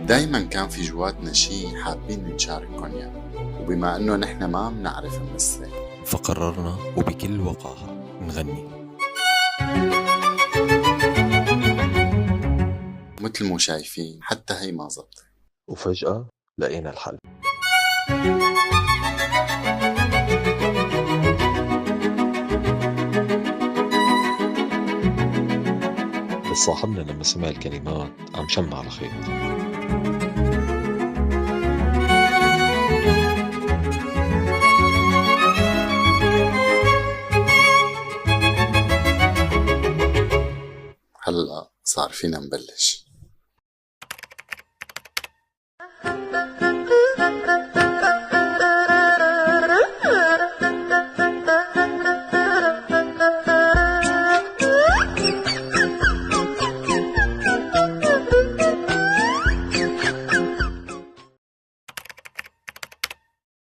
دايما كان في جواتنا شي حابين نشارككن اياه، وبما انه نحن ما بنعرف نمثل فقررنا وبكل وقاحة نغني. مثل مو شايفين حتى هي ما زبطت، وفجأة لقينا الحل. بس صاحبنا لما سمع الكلمات قام شم على خيط. هلأ صار فينا نبلش.